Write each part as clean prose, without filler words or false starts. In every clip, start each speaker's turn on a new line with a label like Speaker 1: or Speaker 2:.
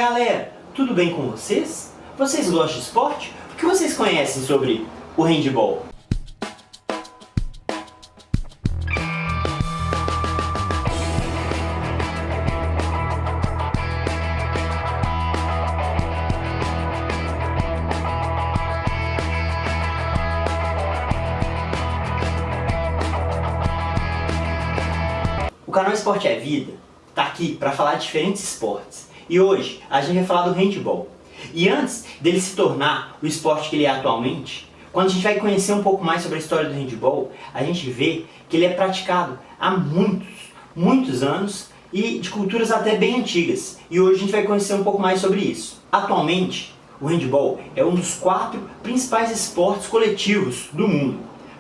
Speaker 1: galera, tudo bem com vocês? Vocês gostam de esporte? O que vocês conhecem sobre o handball? O canal Esporte é Vida está aqui para falar de diferentes esportes. E hoje a gente vai falar do handball. E antes dele se tornar o esporte que ele é atualmente, quando a gente vai conhecer um pouco mais sobre a história do handball, a gente vê que ele é praticado há muitos anos e de culturas até bem antigas. E hoje a gente vai conhecer um pouco mais sobre isso. Atualmente, o handball é um dos 4 principais esportes coletivos do mundo.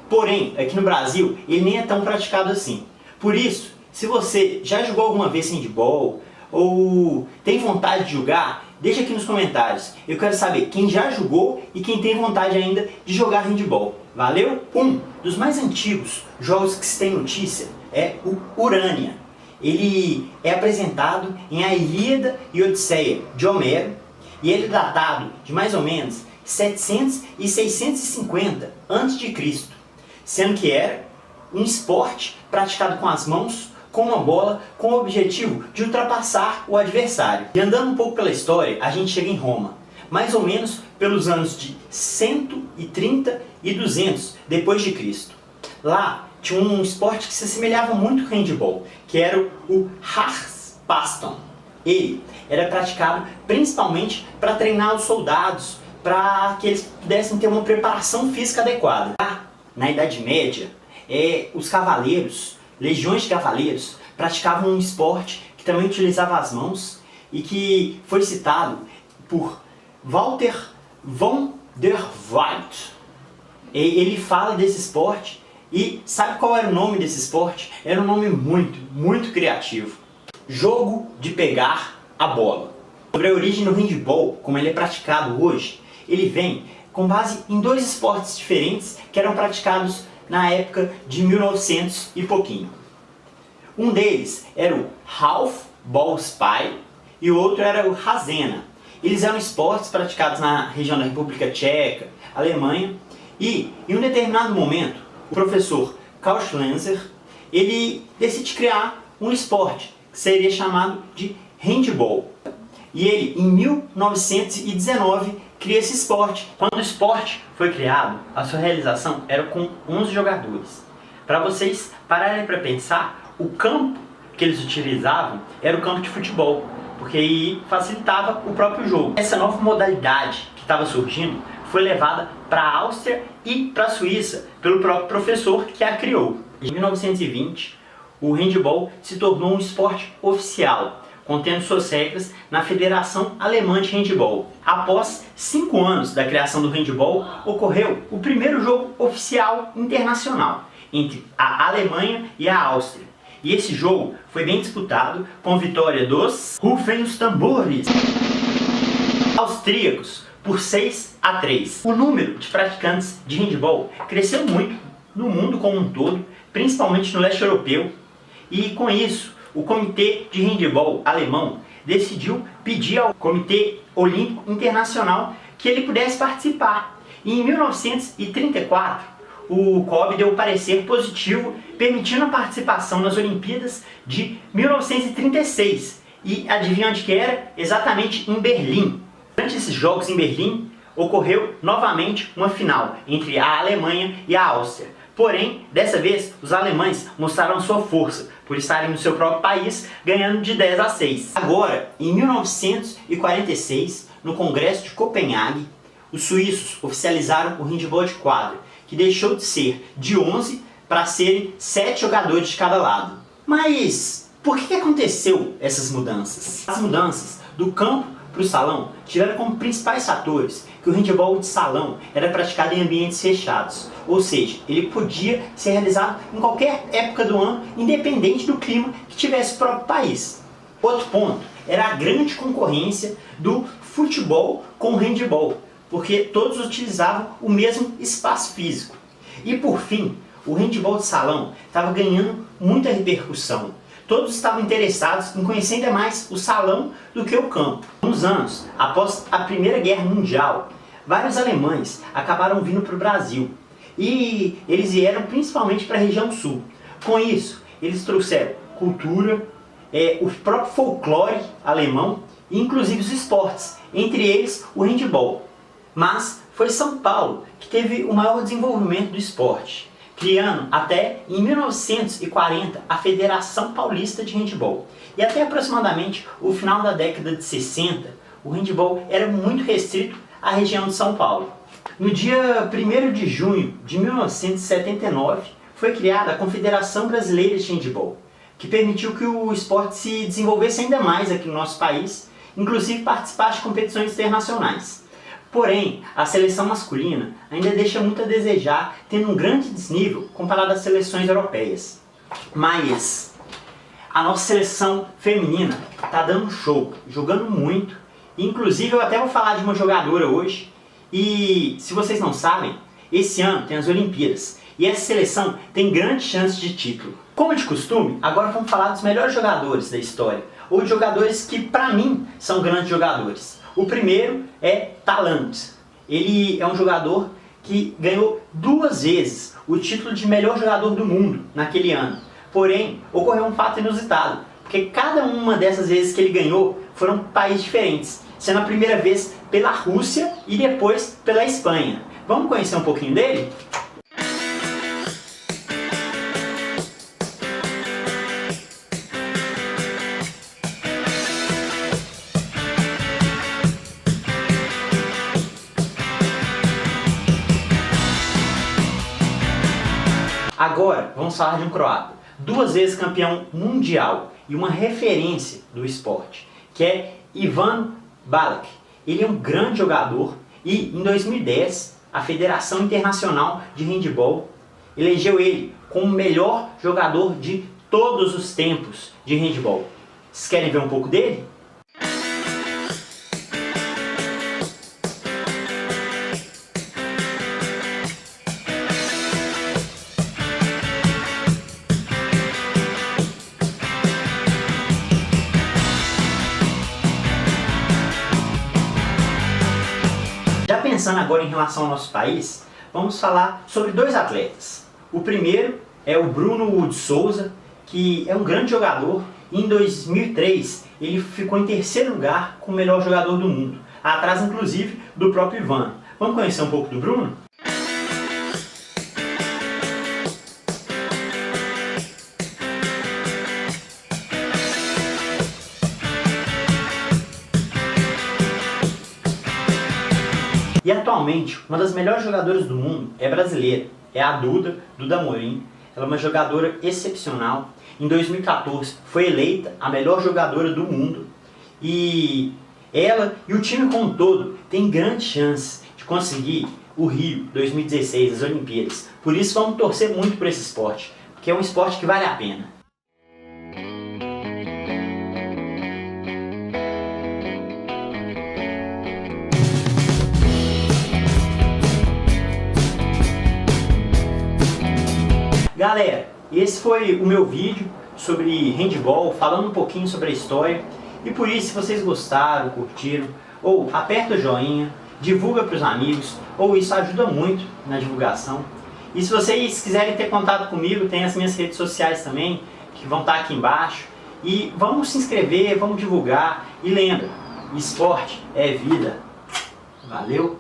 Speaker 1: Porém, aqui no Brasil, ele nem é tão praticado assim. Por isso, se você já jogou alguma vez handball ou tem vontade de jogar, deixa aqui nos comentários. Eu quero saber quem já jogou e quem tem vontade ainda de jogar handball. Valeu? Um dos mais antigos jogos que se tem notícia é o Urânia. Ele é apresentado em A Ilíada e Odisseia de Homero e ele é datado de mais ou menos 700 e 650 a.C., sendo que era um esporte praticado com as mãos, com uma bola, com o objetivo de ultrapassar o adversário. E andando um pouco pela história, a gente chega em Roma, mais ou menos pelos anos de 130 e 200 depois de Cristo. Lá tinha um esporte que se assemelhava muito com o handball, que era o Harpaston. Ele era praticado principalmente para treinar os soldados, para que eles pudessem ter uma preparação física adequada. Lá, na Idade Média, os cavaleiros, legiões de cavaleiros, praticavam um esporte que também utilizava as mãos e que foi citado por Walter von der Waals. Ele fala desse esporte e sabe qual era o nome desse esporte? Era um nome muito criativo. Jogo de pegar a bola. Sobre a origem do handball, como ele é praticado hoje, ele vem com base em 2 esportes diferentes que eram praticados na época de 1900 e pouquinho. Um deles era o Handballspiel e o outro era o Hazena. Eles eram esportes praticados na região da República Tcheca, Alemanha, e em um determinado momento o professor Karl Schlenzer ele decide criar um esporte que seria chamado de handball. E ele, em 1919, cria esse esporte. Quando o esporte foi criado, a sua realização era com 11 jogadores. Para vocês pararem para pensar, o campo que eles utilizavam era o campo de futebol, porque aí facilitava o próprio jogo. Essa nova modalidade que estava surgindo foi levada para a Áustria e para a Suíça pelo próprio professor que a criou. Em 1920, o handball se tornou um esporte oficial, contendo suas regras na Federação Alemã de Handball. Após 5 anos da criação do handball, ocorreu o primeiro jogo oficial internacional entre a Alemanha e a Áustria. E esse jogo foi bem disputado, com vitória dos rufem os tambores austríacos por 6-3. O número de praticantes de handball cresceu muito no mundo como um todo, principalmente no leste europeu, e com isso o Comitê de Handball alemão decidiu pedir ao Comitê Olímpico Internacional que ele pudesse participar. E em 1934, o COB deu um parecer positivo, permitindo a participação nas Olimpíadas de 1936. E adivinha onde que era? Exatamente em Berlim. Durante esses Jogos em Berlim, ocorreu novamente uma final entre a Alemanha e a Áustria. Porém, dessa vez, os alemães mostraram sua força, por estarem no seu próprio país, ganhando de 10-6. Agora, em 1946, no Congresso de Copenhague, os suíços oficializaram o handball de quadra, que deixou de ser de 11 para serem 7 jogadores de cada lado. Mas por que aconteceu essas mudanças? As mudanças do campo para o salão tiveram como principais fatores que o handball de salão era praticado em ambientes fechados, ou seja, ele podia ser realizado em qualquer época do ano, independente do clima que tivesse o próprio país. Outro ponto era a grande concorrência do futebol com o handball, porque todos utilizavam o mesmo espaço físico. E por fim, o handball de salão estava ganhando muita repercussão, Todos estavam interessados em conhecer ainda mais o salão do que o campo. Uns anos após a Primeira Guerra Mundial, vários alemães acabaram vindo para o Brasil e eles vieram principalmente para a região sul. Com isso, eles trouxeram cultura, o próprio folclore alemão e inclusive os esportes, entre eles o handebol. Mas foi São Paulo que teve o maior desenvolvimento do esporte, criando até em 1940 a Federação Paulista de Handebol. E até aproximadamente o final da década de 60, o handebol era muito restrito à região de São Paulo. No dia 1º de junho de 1979, foi criada a Confederação Brasileira de Handebol, que permitiu que o esporte se desenvolvesse ainda mais aqui no nosso país, inclusive participar de competições internacionais. Porém, a seleção masculina ainda deixa muito a desejar, tendo um grande desnível comparado às seleções europeias. Mas a nossa seleção feminina está dando um show, jogando muito. Inclusive eu até vou falar de uma jogadora hoje. E se vocês não sabem, esse ano tem as Olimpíadas e essa seleção tem grande chance de título. Como de costume, agora vamos falar dos melhores jogadores da história, ou de jogadores que para mim são grandes jogadores. O primeiro é Talant. Ele é um jogador que ganhou 2 vezes o título de melhor jogador do mundo naquele ano. Porém, ocorreu um fato inusitado, porque cada uma dessas vezes que ele ganhou foram países diferentes, sendo a primeira vez pela Rússia e depois pela Espanha. Vamos conhecer um pouquinho dele? Agora, vamos falar de um croata, 2 vezes campeão mundial e uma referência do esporte, que é Ivan Balac. Ele é um grande jogador e, em 2010, a Federação Internacional de Handebol elegeu ele como o melhor jogador de todos os tempos de handebol. Vocês querem ver um pouco dele? Já pensando agora em relação ao nosso país, vamos falar sobre 2 atletas. O primeiro é o Bruno de Souza, que é um grande jogador. Em 2003, ele ficou em 3º lugar como o melhor jogador do mundo, atrás inclusive do próprio Ivan. Vamos conhecer um pouco do Bruno? E atualmente, uma das melhores jogadoras do mundo é brasileira, é a Duda Amorim. Ela é uma jogadora excepcional. Em 2014 foi eleita a melhor jogadora do mundo. E ela e o time como um todo têm grandes chances de conseguir o Rio 2016, as Olimpíadas. Por isso vamos torcer muito por esse esporte, porque é um esporte que vale a pena. Galera, esse foi o meu vídeo sobre handebol, falando um pouquinho sobre a história. E por isso, se vocês gostaram, curtiram, ou aperta o joinha, divulga para os amigos, ou isso ajuda muito na divulgação. E se vocês quiserem ter contato comigo, tem as minhas redes sociais também, que vão estar aqui embaixo. E vamos se inscrever, vamos divulgar. E lembra, esporte é vida. Valeu!